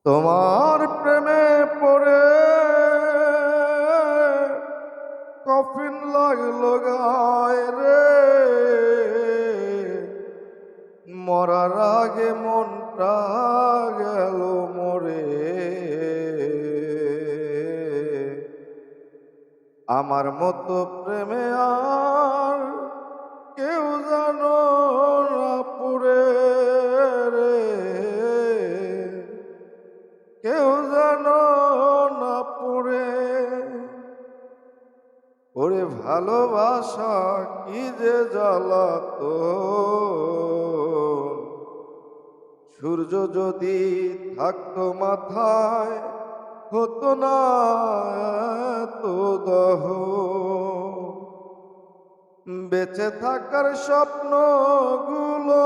তোমার প্রেমে পড়ে কফিন লাগলো গায়ে রে, মরার আগে মনটা গেল মরে। আমার মতো প্রেমে আর কেউ জানো না পুরে রে, কেউ জানো না পুরে। ওরে ভালোবাসা কি যে জ্বালাতন, সূর্য যদি থাকতো মাথায় হতো না এত দহন। বেঁচে থাকার স্বপ্নগুলো